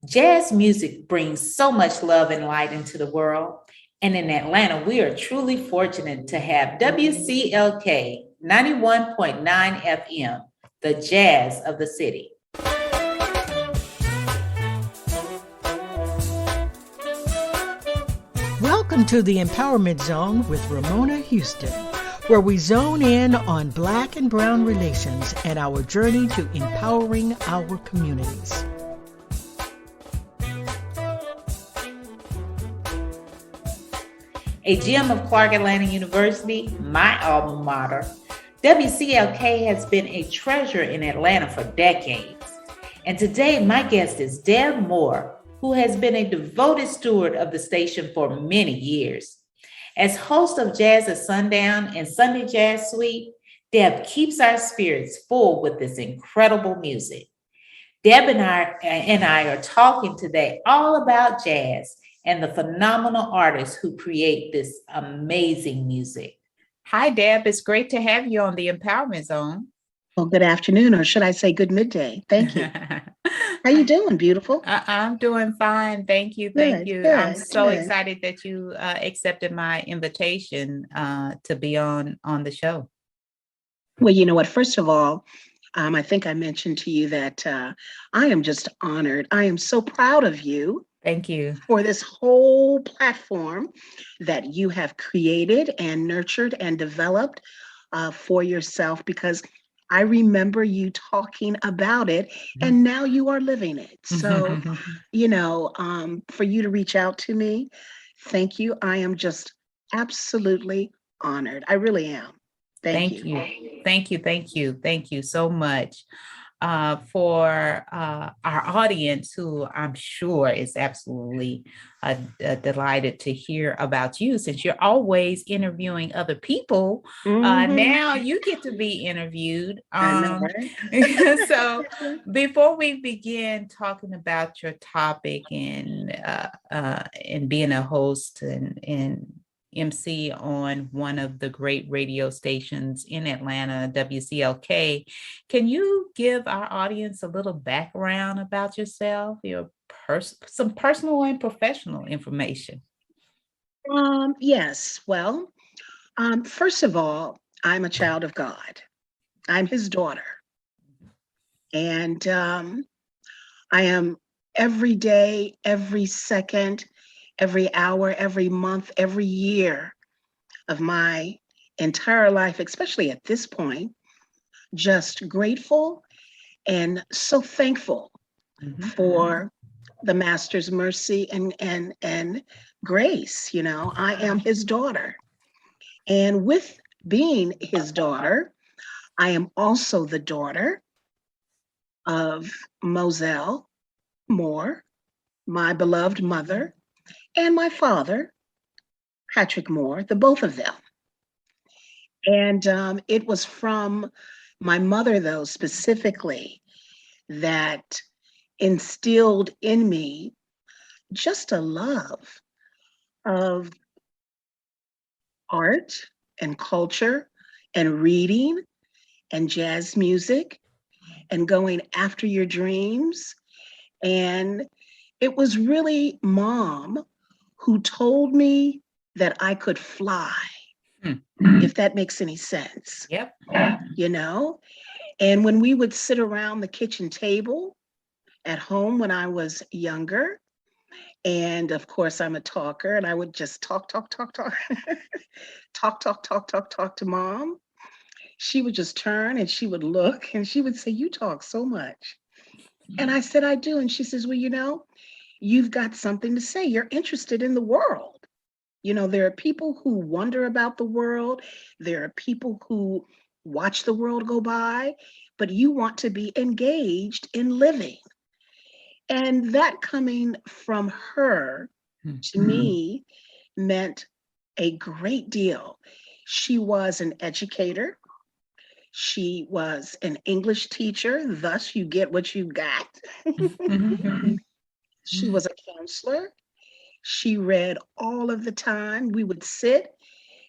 Jazz music brings so much love and light into the world. And in Atlanta, we are truly fortunate to have WCLK 91.9 FM, the jazz of the city. Welcome to the Empowerment Zone with Ramona Houston, where we zone in on Black and Brown relations and our journey to empowering our communities. A gem of Clark Atlanta University, my alma mater, WCLK has been a treasure in Atlanta for decades. And today, my guest is Deb Moore, who has been a devoted steward of the station for many years. As host of Jazz at Sundown and Sunday Jazz Suite, Deb keeps our spirits full with this incredible music. Deb and I are talking today all about jazz and the phenomenal artists who create this amazing music. Hi, Deb. It's great to have you on the Empowerment Zone. Well, good afternoon, or should I say good midday? Thank you. How you doing, beautiful? I'm doing fine. Thank you. Good, I'm so excited that you accepted my invitation to be on the show. Well, you know what? First of all, I think I mentioned to you that I am just honored. I am so proud of you. Thank you. For this whole platform that you have created and nurtured and developed for yourself, because I remember you talking about it and now you are living it. So, for you to reach out to me, thank you. I am just absolutely honored. I really am. Thank you. Thank you so much. For our audience, who I'm sure is absolutely delighted to hear about you, since you're always interviewing other people. Now you get to be interviewed. I know, right? So before we begin talking about your topic and being a host and MC on one of the great radio stations in Atlanta, WCLK. Can you give our audience a little background about yourself, some personal and professional information? Yes. Well, first of all, I'm a child of God. I'm his daughter. And I am every day, every second, every hour, every month, every year of my entire life, especially at this point, just grateful and so thankful for the Master's mercy and grace. I am his daughter. And with being his daughter, I am also the daughter of Moselle Moore, my beloved mother, and my father, Patrick Moore, the both of them. And it was from my mother, though, specifically, that instilled in me just a love of art and culture and reading and jazz music and going after your dreams. And it was really Mom who told me that I could fly, if that makes any sense. Yep. And when we would sit around the kitchen table at home when I was younger, and of course I'm a talker, and I would just talk to Mom. She would just turn and she would look and she would say, "You talk so much." And I said, "I do." And she says, "Well, you've got something to say. You're interested in the world. There are people who wonder about the world. There are people who watch the world go by, but you want to be engaged in living." And that coming from her, to me, meant a great deal. She was an educator. She was an English teacher. Thus, you get what you got. She was a counselor. She read all of the time. We would sit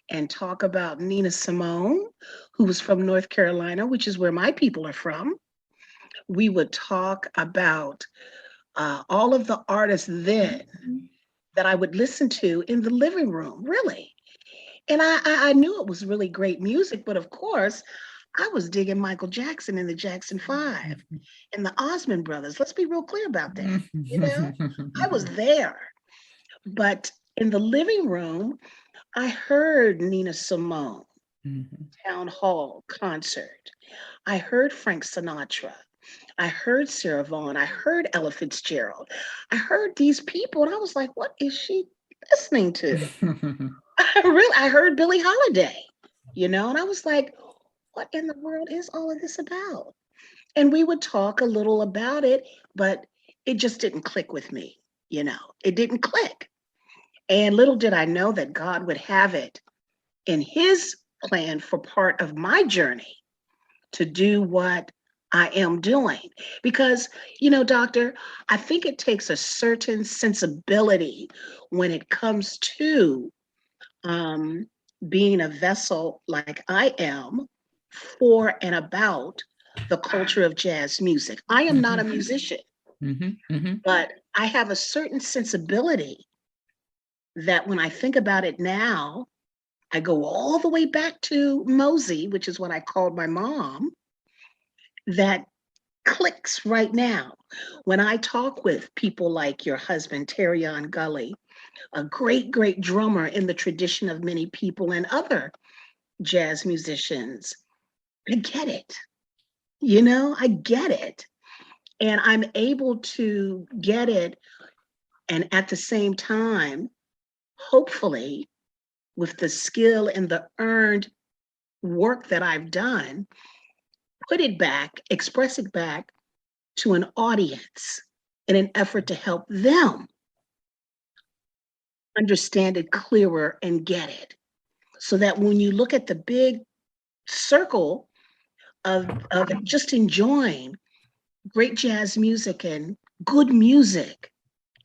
and talk about Nina Simone, who was from North Carolina, which is where my people are from. We would talk about all of the artists then that I would listen to in the living room, really. And I knew it was really great music, but of course, I was digging Michael Jackson and the Jackson Five and the Osmond Brothers. Let's be real clear about that. You know, I was there. But in the living room, I heard Nina Simone, Town Hall concert. I heard Frank Sinatra. I heard Sarah Vaughan. I heard Ella Fitzgerald. I heard these people, and I was like, what is she listening to? I heard Billie Holiday, and I was like, what in the world is all of this about? And we would talk a little about it, but it just didn't click with me, it didn't click. And little did I know that God would have it in his plan for part of my journey to do what I am doing. Because, doctor, I think it takes a certain sensibility when it comes to being a vessel like I am for and about the culture of jazz music. I am not a musician, but I have a certain sensibility that when I think about it now, I go all the way back to Mosey, which is what I called my mom, that clicks right now. When I talk with people like your husband, Terrion Gully, a great, great drummer in the tradition of many people and other jazz musicians, I get it. I get it. And I'm able to get it. And at the same time, hopefully, with the skill and the earned work that I've done, put it back, express it back to an audience in an effort to help them understand it clearer and get it. So that when you look at the big circle of just enjoying great jazz music and good music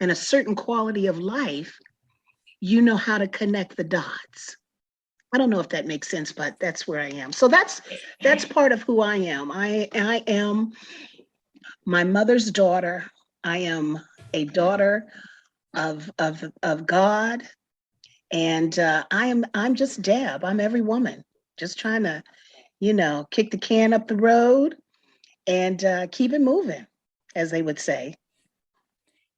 and a certain quality of life, you know how to connect the dots. I don't know if that makes sense, but that's where I am. So that's part of who I am. I am my mother's daughter. I am a daughter of God, and I'm just Deb. I'm every woman, just trying to, kick the can up the road and keep it moving, as they would say.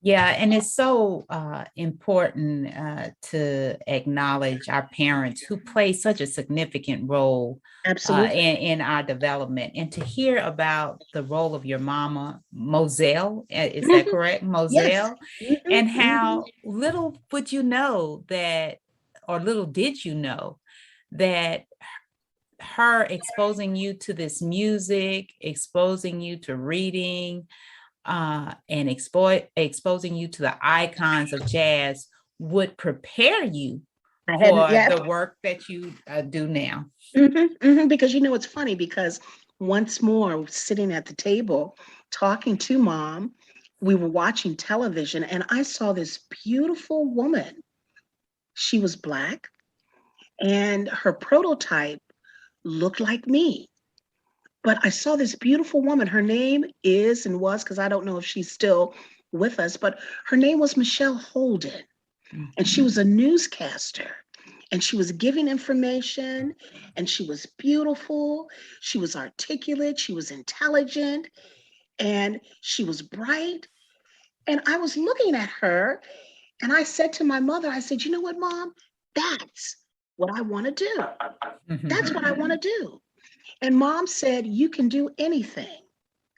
Yeah, and it's so important to acknowledge our parents who play such a significant role in our development, and to hear about the role of your mama, Moselle, is that correct? Moselle, yes. And how little would you know that, or little did you know that her exposing you to this music, exposing you to reading, and exposing you to the icons of jazz would prepare you for the work that you do now. Because it's funny, because once more sitting at the table talking to mom, we were watching television and I saw this beautiful woman. She was Black and her prototype looked like me. But I saw this beautiful woman. Her name is and was, because I don't know if she's still with us, but her name was Michelle Holden. And she was a newscaster. And she was giving information, and she was beautiful. She was articulate. She was intelligent. And she was bright. And I was looking at her, and I said to my mother, I said, you know what, Mom? That's what I want to do. That's what I want to do. And Mom said, you can do anything.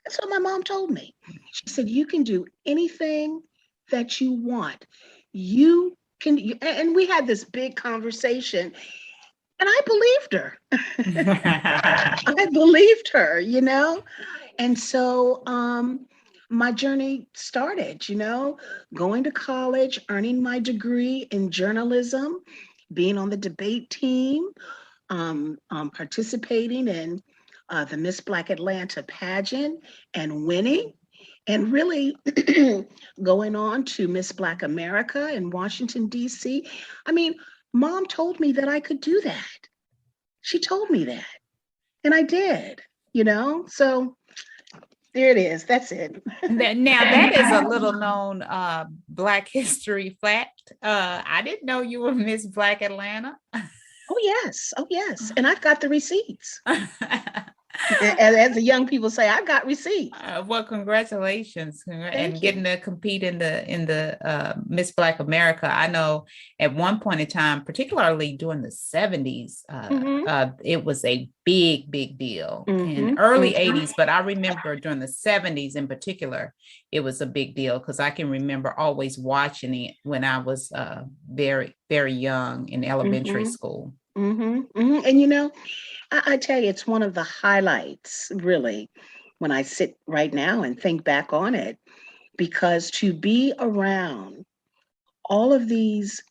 That's what my mom told me. She said, you can do anything that you want. You can, and we had this big conversation, and I believed her. I believed her, And so my journey started, going to college, earning my degree in journalism, being on the debate team, participating in the Miss Black Atlanta pageant and winning, and really going on to Miss Black America in Washington, D.C. I mean, Mom told me that I could do that. She told me that, and I did, So There it is. That's it. Now that is a little known Black history fact. I didn't know you were Miss Black Atlanta. Oh, yes. Oh, yes. And I've got the receipts. As the young people say, I've got receipts. Well, congratulations and getting to compete in the Miss Black America. I know at one point in time, particularly during the 70s, it was a big deal in early 80s, but I remember during the 70s in particular, it was a big deal because I can remember always watching it when I was very young in elementary school. And I tell you, it's one of the highlights, really, when I sit right now and think back on it, because to be around all of these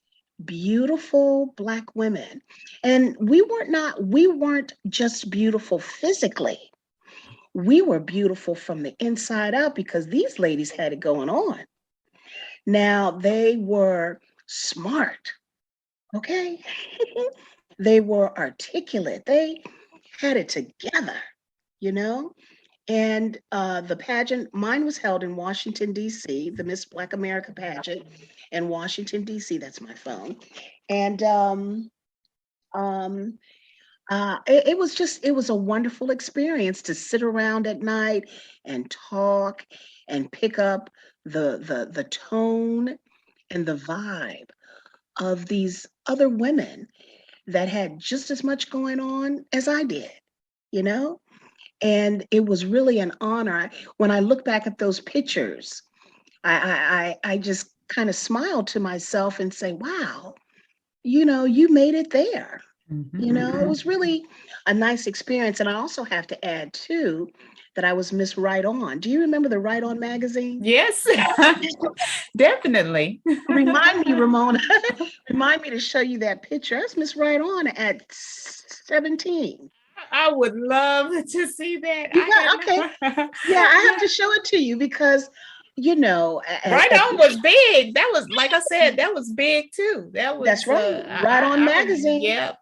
beautiful Black women, and we weren't just beautiful physically. We were beautiful from the inside out because these ladies had it going on. Now, they were smart, okay? They were articulate. They had it together, And the pageant, mine was held in Washington, D.C., the Miss Black America pageant in Washington, D.C. That's my phone. And it was a wonderful experience to sit around at night and talk and pick up the tone and the vibe of these other women that had just as much going on as I did, And it was really an honor. When I look back at those pictures, I just kind of smile to myself and say, wow, you made it there. It was really a nice experience. And I also have to add, too, that I was Miss Right On. Do you remember the Right On magazine? Yes, definitely. Remind me, Ramona. Remind me to show you that picture. I was Miss Right On at 17. I would love to see that. Okay. Yeah, I have to show it to you because, Right On was big. That was, like I said, that was big too. That's right. Right On magazine. Yep.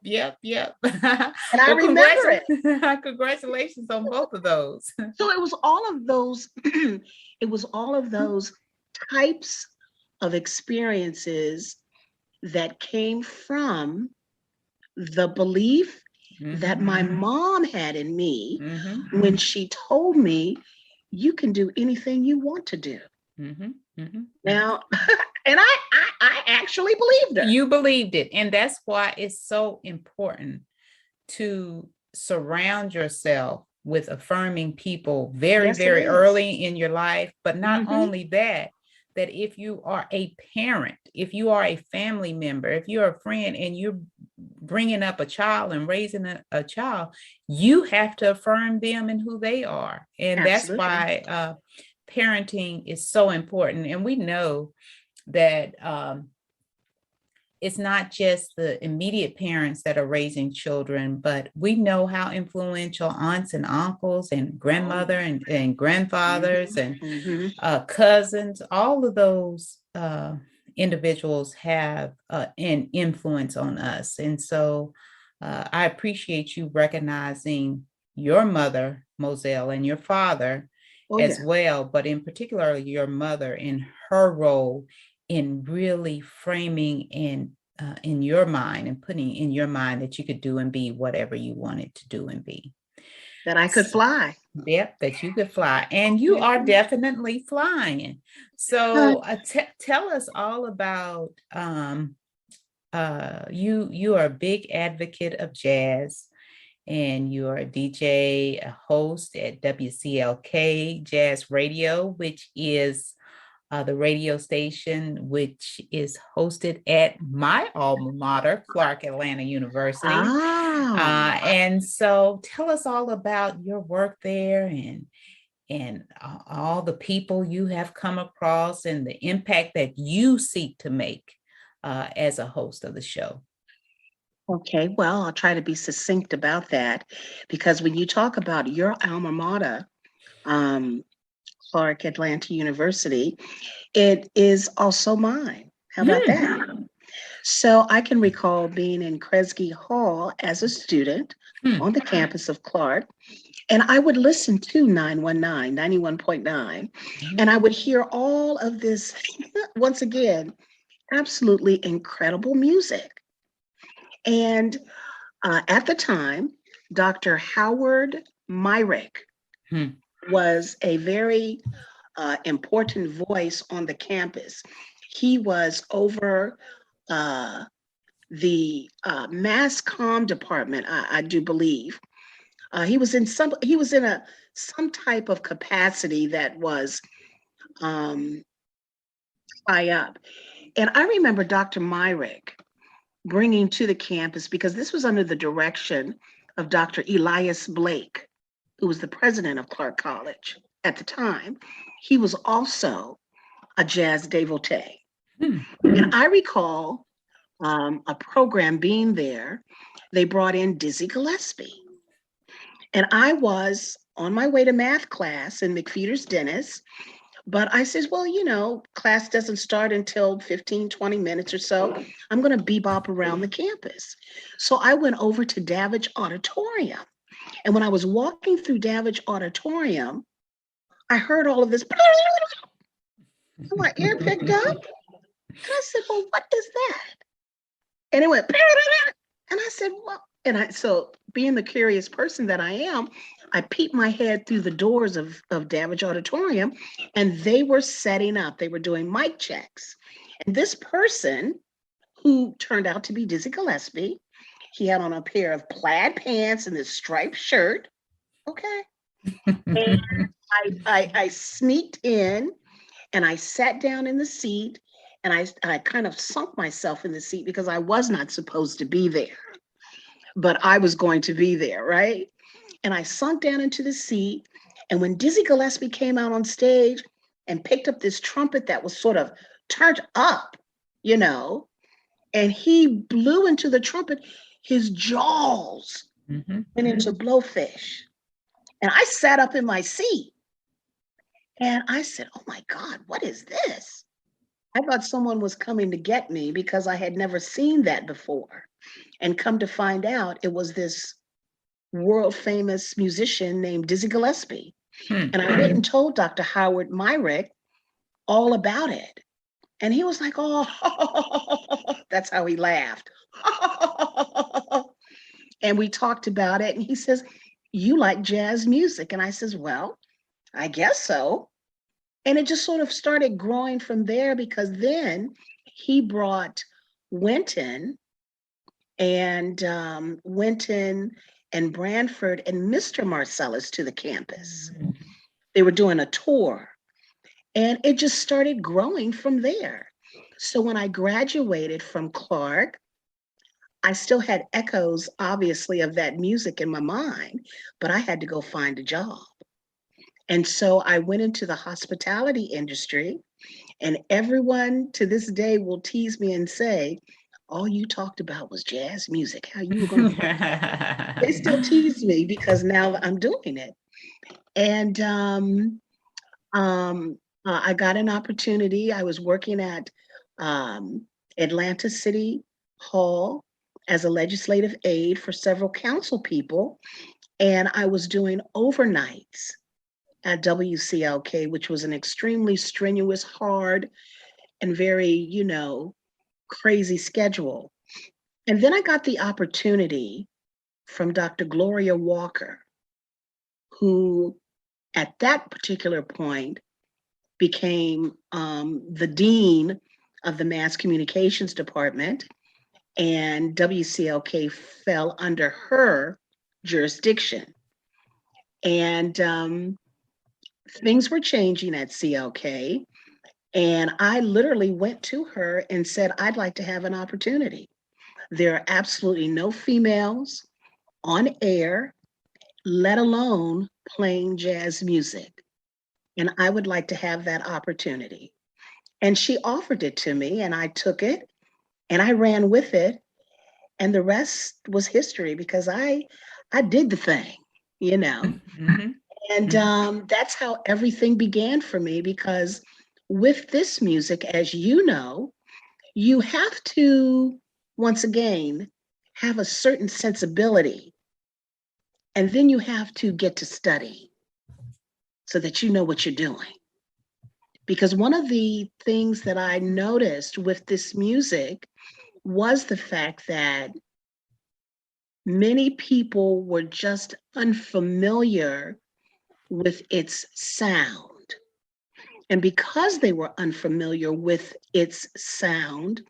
And I remember it. Congratulations on both of those. So it was all of those. It was all of those types of experiences that came from the belief that my mom had in me when she told me, you can do anything you want to do. Now, and I actually believed her. You believed it. And that's why it's so important to surround yourself with affirming people very early in your life. But not only that if you are a parent, if you are a family member, if you're a friend and you're bringing up a child and raising a child, you have to affirm them and who they are. And that's why parenting is so important. And we know that it's not just the immediate parents that are raising children, but we know how influential aunts and uncles and grandmother and grandfathers and cousins, all of those individuals have an influence on us. And so I appreciate you recognizing your mother, Moselle, and your father as well, but in particular, your mother in her role in really framing in your mind and putting in your mind that you could do and be whatever you wanted to do and be. That I could fly. Yep, that you could fly. And you are definitely flying. So tell us all about, you are a big advocate of jazz. And you're a DJ, a host at WCLK Jazz Radio, which is the radio station which is hosted at my alma mater, Clark Atlanta University. And so tell us all about your work there and all the people you have come across and the impact that you seek to make as a host of the show. Okay, well, I'll try to be succinct about that because when you talk about your alma mater, Clark Atlanta University, it is also mine. How about that? So I can recall being in Kresge Hall as a student on the campus of Clark And I would listen to 919, 91.9, and I would hear all of this, once again, absolutely incredible music. And at the time, Dr. Howard Myrick Hmm. was a very important voice on the campus. He was over the mass comm department, I do believe. He was in some type of capacity that was high up. And I remember Dr. Myrick bringing to the campus, because this was under the direction of Dr. Elias Blake, who was the president of Clark College at the time. He was also a jazz devotee. Hmm. And I recall a program being there. They brought in Dizzy Gillespie. And I was on my way to math class in McFeeters Dennis. But I says, well, class doesn't start until 15, 20 minutes or so. I'm going to bebop around the campus. So I went over to Davidge Auditorium. And when I was walking through Davidge Auditorium, I heard all of this. My ear picked up. And I said, well, what is that? And it went, and I said, well, so being the curious person that I am, I peeped my head through the doors of Davidge Auditorium, and they were setting up. They were doing mic checks. And this person, who turned out to be Dizzy Gillespie, he had on a pair of plaid pants and this striped shirt. Okay. And I sneaked in and I sat down in the seat, and I kind of sunk myself in the seat because I was not supposed to be there, but I was going to be there, right? And I sunk down into the seat. And when Dizzy Gillespie came out on stage and picked up this trumpet that was sort of turned up, and he blew into the trumpet, his jaws went into blowfish. And I sat up in my seat and I said, oh my God, what is this? I thought someone was coming to get me because I had never seen that before. And come to find out, it was this world famous musician named Dizzy Gillespie. And I went and told Dr. Howard Myrick all about it. And he was like, oh, that's how he laughed. And we talked about it. And he says, you like jazz music? And I says, well, I guess so. And it just sort of started growing from there, because then he brought Wynton and Branford and Mr. Marcellus to the campus. They were doing a tour, and it just started growing from there. So when I graduated from Clark, I still had echoes, obviously, of that music in my mind, but I had to go find a job. And so I went into the hospitality industry, and everyone to this day will tease me and say, all you talked about was jazz music. How you were going to, they still tease me because now I'm doing it. And I got an opportunity. I was working at Atlanta City Hall as a legislative aide for several council people. And I was doing overnights at WCLK, which was an extremely strenuous, hard, and very, crazy schedule. And then I got the opportunity from Dr. Gloria Walker, who at that particular point became the dean of the mass communications department, and WCLK fell under her jurisdiction. And things were changing at CLK. And I literally went to her and said, I'd like to have an opportunity. There are absolutely no females on air, let alone playing jazz music. And I would like to have that opportunity. And she offered it to me, and I took it and I ran with it. And the rest was history, because I did the thing, And that's how everything began for me, because with this music, as you know, you have to, once again, have a certain sensibility And then you have to get to study so that you know what you're doing. Because one of the things that I noticed with this music was the fact that many people were just unfamiliar with its sound. And because they were unfamiliar with its sound,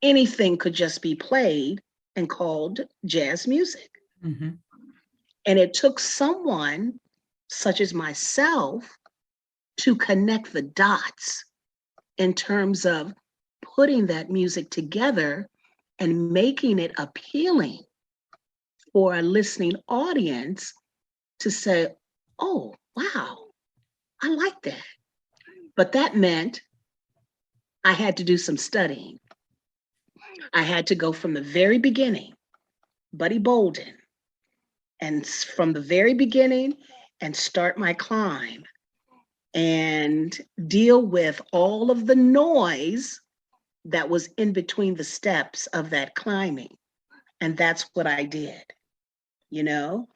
anything could just be played and called jazz music. Mm-hmm. And it took someone such as myself to connect the dots in terms of putting that music together and making it appealing for a listening audience to say, oh, wow, I like that. But that meant I had to do some studying. I had to go from the very beginning, Buddy Bolden, and from the very beginning and start my climb and deal with all of the noise that was in between the steps of that climbing. And that's what I did, you know?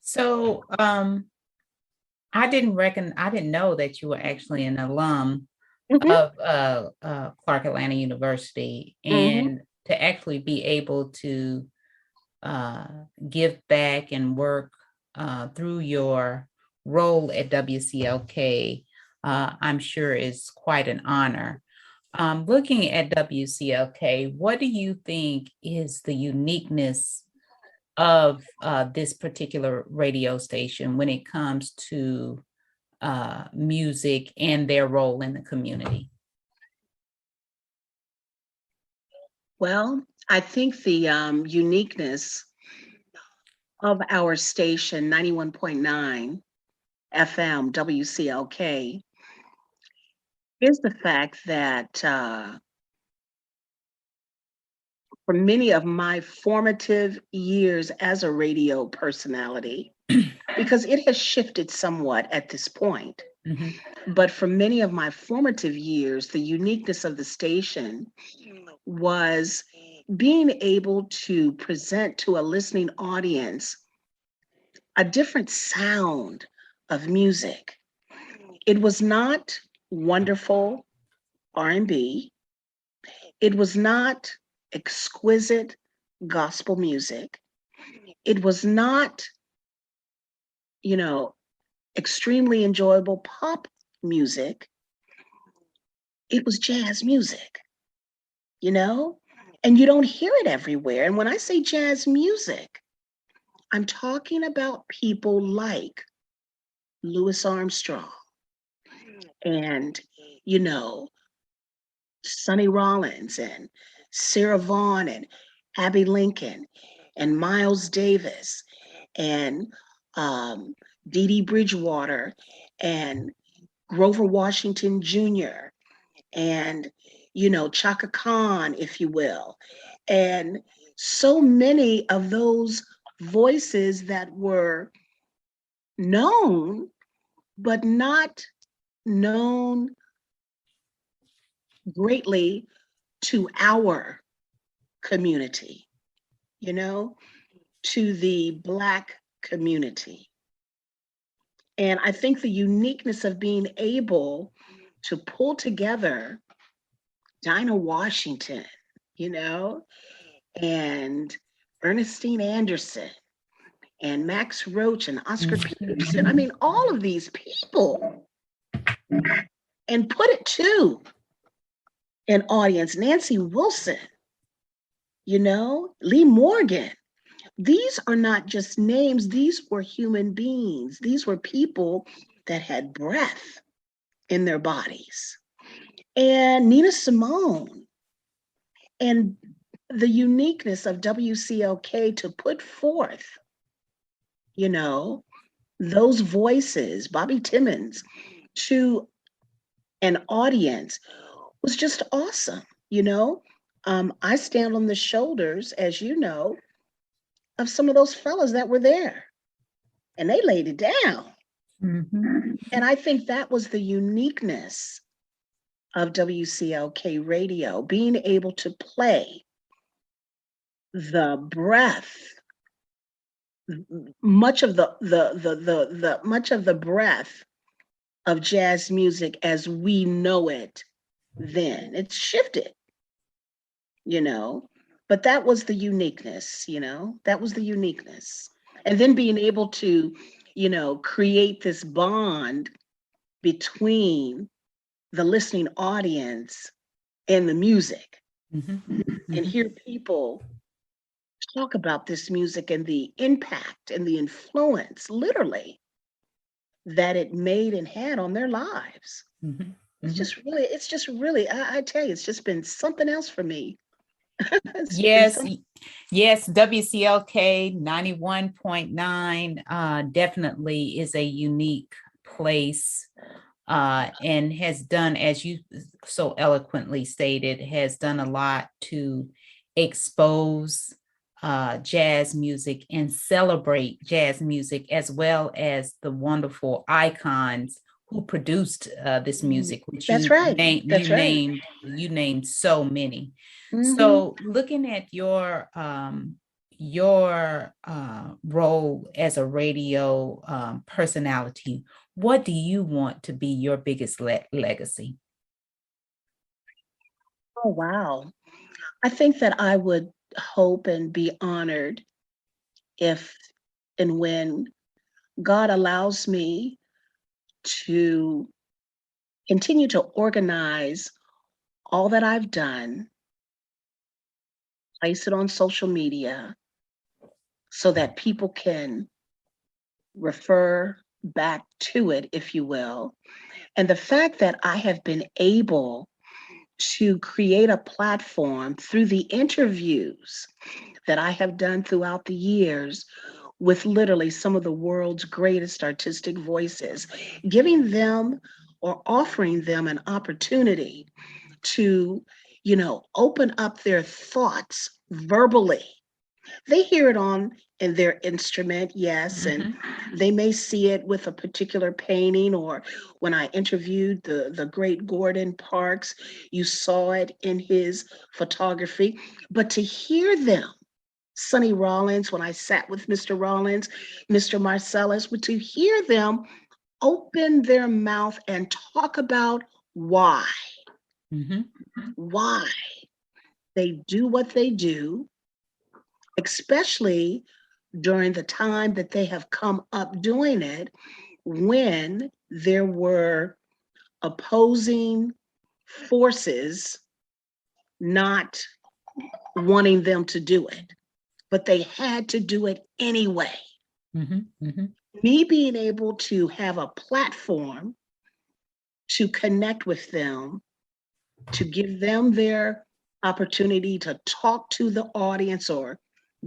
So I didn't know that you were actually an alum Mhm, of Clark Atlanta University, mhm. and to actually be able to give back and work through your role at WCLK, I'm sure is quite an honor. Looking at WCLK, what do you think is the uniqueness of this particular radio station when it comes to music and their role in the community? Well, I think the uniqueness of our station, 91.9 FM WCLK, is the fact that for many of my formative years as a radio personality, because it has shifted somewhat at this point, Mhm. but for many of my formative years, the uniqueness of the station was being able to present to a listening audience a different sound of music. It was not wonderful R&B. It was not exquisite gospel music. It was not, you know, extremely enjoyable pop music. It was jazz music, you know? And you don't hear it everywhere. And when I say jazz music, I'm talking about people like Louis Armstrong and, you know, Sonny Rollins and Sarah Vaughan and Abby Lincoln and Miles Davis and Dee Dee Bridgewater and Grover Washington Jr. and, you know, Chaka Khan, if you will. And so many of those voices that were known, but not known greatly to our community, you know, to the Black community. And I think the uniqueness of being able to pull together Dinah Washington, you know, and Ernestine Anderson and Max Roach and Oscar Peterson. I mean, all of these people, and put it to an audience, Nancy Wilson, you know, Lee Morgan. These are not just names, these were human beings. These were people that had breath in their bodies. And Nina Simone, and the uniqueness of WCLK to put forth, you know, those voices, Bobby Timmons, to an audience was just awesome, you know? I stand on the shoulders, as you know, of some of those fellas that were there, and they laid it down. Mhm. And I think that was the uniqueness of WCLK radio, being able to play the breath much of the breadth of jazz music as we know it then. It's shifted, you know, but that was the uniqueness, that was the uniqueness. And then being able to, create this bond between the listening audience and the music, and hear people talk about this music and the impact and the influence, literally, that it made and had on their lives. It's just really, I tell you, it's just been something else for me. Yes, WCLK 91.9 definitely is a unique place, and has done, as you so eloquently stated, has done a lot to expose jazz music and celebrate jazz music, as well as the wonderful icons who produced this music, which That's right. You named so many. Mm-hmm. So looking at your role as a radio personality, what do you want to be your biggest legacy? Oh, wow. I think that I would hope and be honored if and when God allows me to continue to organize all that I've done, place it on social media so that people can refer back to it, if you will. And the fact that I have been able to create a platform through the interviews that I have done throughout the years with literally some of the world's greatest artistic voices, giving them or offering them an opportunity to, open up their thoughts verbally. They hear it in their instrument, yes, and they may see it with a particular painting, or when I interviewed the great Gordon Parks, you saw it in his photography. But to hear them, Sonny Rollins, when I sat with Mr. Rollins, Mr. Marcellus, but to hear them open their mouth and talk about why they do what they do, especially during the time that they have come up doing it, when there were opposing forces not wanting them to do it, but they had to do it anyway. Me being able to have a platform to connect with them, to give them their opportunity to talk to the audience or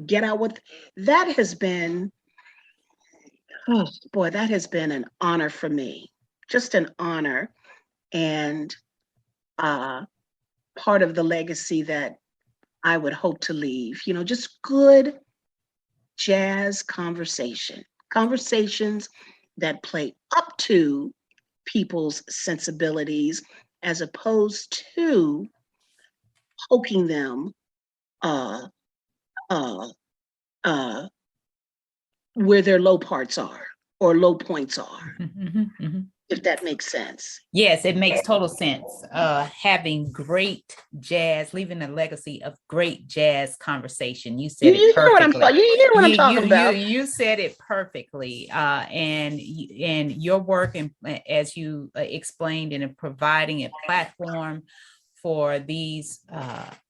get out with, that has been, that has been an honor for me, just an honor, and part of the legacy that I would hope to leave, just good jazz conversations that play up to people's sensibilities, as opposed to poking them where their low parts are or low points are, if that makes sense. Yes, it makes total sense. Having great jazz, leaving a legacy of great jazz conversation. You said it perfectly. You hear what I'm talking about. You said it perfectly. And your work, and as you explained, in providing a platform for these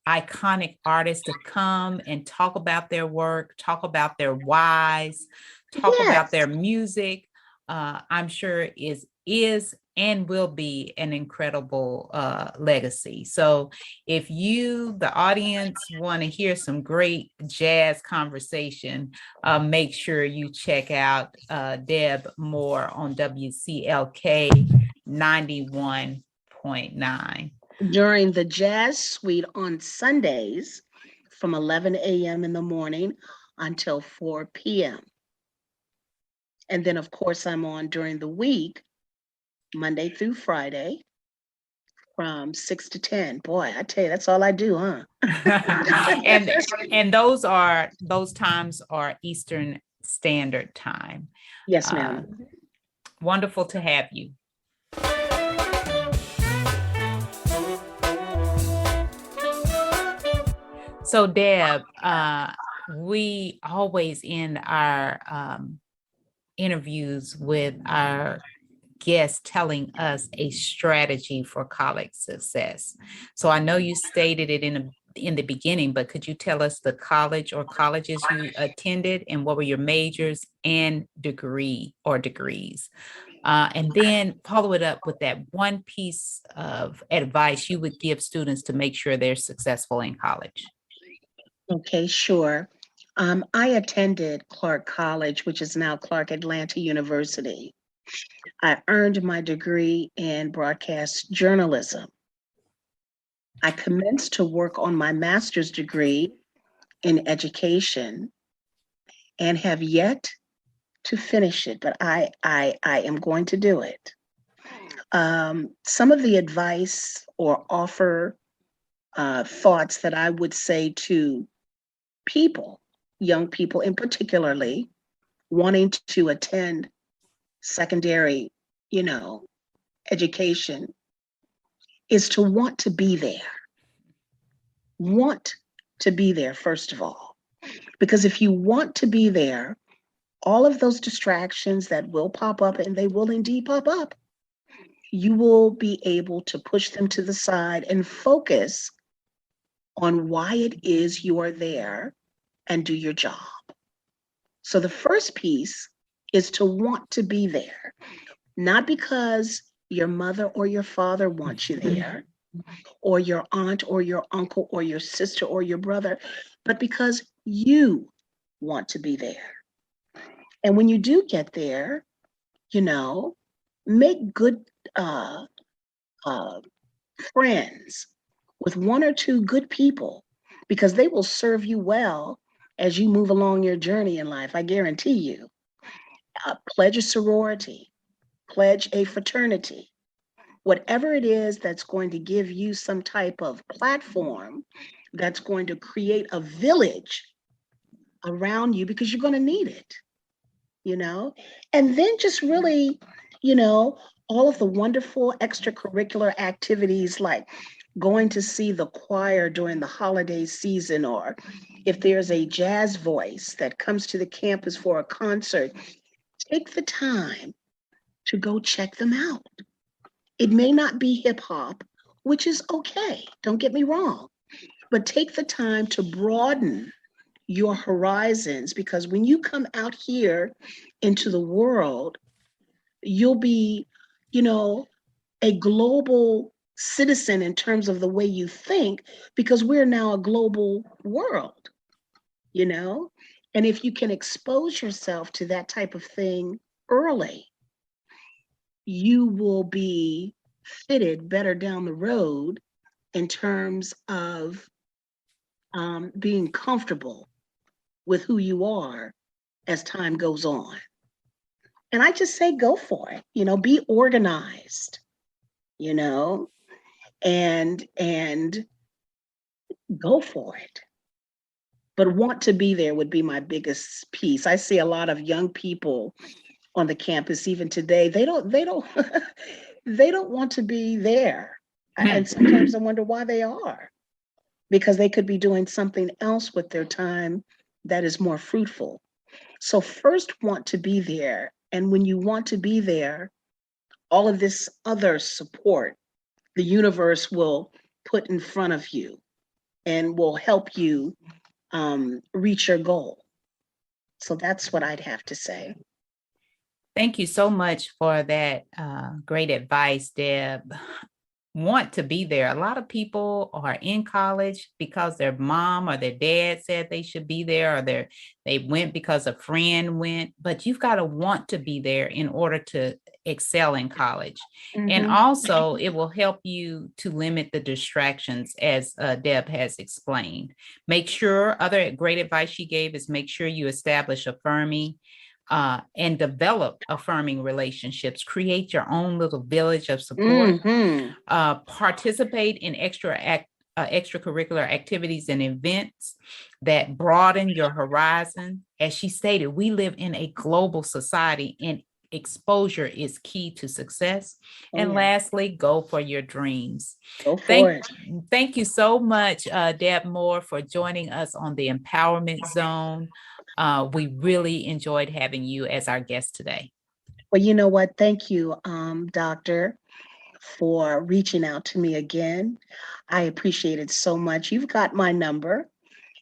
iconic artists to come and talk about their work, talk about their whys, talk about their music, I'm sure is and will be an incredible legacy. So if you, the audience, want to hear some great jazz conversation, make sure you check out Deb Moore on WCLK 91.9. During the Jazz Suite on Sundays from 11 a.m. in the morning until 4 p.m. And then, of course, I'm on during the week, Monday through Friday, from 6 to 10. Boy, I tell you, that's all I do, huh? and those times are Eastern Standard Time. Yes, ma'am. Wonderful to have you. So Deb, we always end our interviews with our guests telling us a strategy for college success. So I know you stated it in the beginning, but could you tell us the college or colleges you attended and what were your majors and degree or degrees? And then follow it up with that one piece of advice you would give students to make sure they're successful in college. Okay, sure. I attended Clark College, which is now Clark Atlanta University. I earned my degree in broadcast journalism. I commenced to work on my master's degree in education and have yet to finish it, but I am going to do it. Some of the advice or offer thoughts that I would say to people, young people in particularly, wanting to attend secondary, education, is to want to be there. Want to be there, first of all. Because if you want to be there, all of those distractions that will pop up, and they will indeed pop up, you will be able to push them to the side and focus on why it is you are there and do your job. So the first piece is to want to be there, not because your mother or your father wants you there, or your aunt or your uncle or your sister or your brother, but because you want to be there. And when you do get there, make good friends with one or two good people, because they will serve you well as you move along your journey in life. I guarantee you. Pledge a sorority, pledge a fraternity, whatever it is that's going to give you some type of platform that's going to create a village around you, because you're going to need it, and then just really, all of the wonderful extracurricular activities, like going to see the choir during the holiday season, or if there's a jazz voice that comes to the campus for a concert, take the time to go check them out. It may not be hip hop, which is okay, don't get me wrong, but take the time to broaden your horizons, because when you come out here into the world, you'll be, a global citizen in terms of the way you think, because we're now a global world, and if you can expose yourself to that type of thing early, you will be fitted better down the road in terms of being comfortable with who you are as time goes on. And I just say, go for it, be organized, and go for it. But want to be there would be my biggest piece. I see a lot of young people on the campus even today. They don't they don't want to be there. And sometimes I wonder why they are, because they could be doing something else with their time that is more fruitful. So first, want to be there. And when you want to be there, all of this other support, the universe will put in front of you and will help you reach your goal. So that's what I'd have to say. Thank you so much for that great advice, Deb. Want to be there. A lot of people are in college because their mom or their dad said they should be there, or they went because a friend went, but you've got to want to be there in order to excel in college. Mm-hmm. And also it will help you to limit the distractions, as Deb has explained. Make sure, other great advice she gave is make sure you establish affirming and develop affirming relationships. Create your own little village of support. Mm-hmm. Participate in extracurricular activities and events that broaden your horizon. As she stated, we live in a global society and exposure is key to success. And lastly, go for your dreams. Go for it. Thank you so much, Deb Moore, for joining us on the Empowerment Zone. We really enjoyed having you as our guest today. Well, you know what? Thank you, Doctor, for reaching out to me again. I appreciate it so much. You've got my number,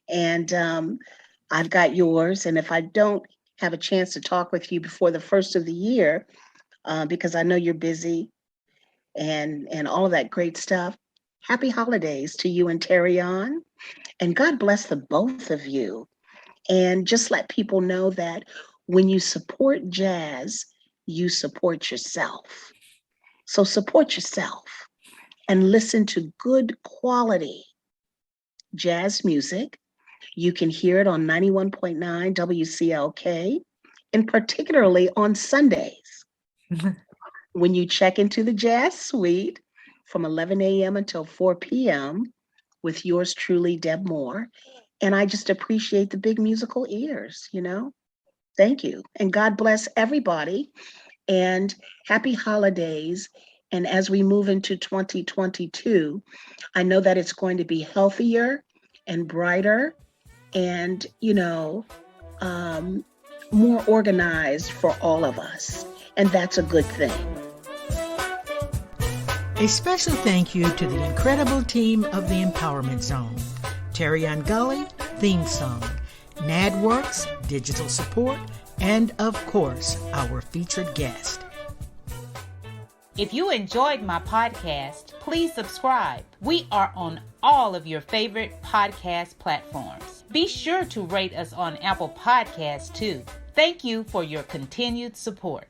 and I've got yours. And if I don't have a chance to talk with you before the first of the year, because I know you're busy and all of that great stuff, happy holidays to you and Terrion. And God bless the both of you. And just let people know that when you support jazz, you support yourself. So support yourself and listen to good quality jazz music. You can hear it on 91.9 WCLK, and particularly on Sundays. When you check into the Jazz Suite from 11 a.m. until 4 p.m. with yours truly, Deb Moore. And I just appreciate the big musical ears, you know? Thank you. And God bless everybody. And happy holidays. And as we move into 2022, I know that it's going to be healthier and brighter and, you know, more organized for all of us. And that's a good thing. A special thank you to the incredible team of the Empowerment Zone. Terrion Gully, theme song, NADWorks, digital support, and of course, our featured guest. If you enjoyed my podcast, please subscribe. We are on all of your favorite podcast platforms. Be sure to rate us on Apple Podcasts too. Thank you for your continued support.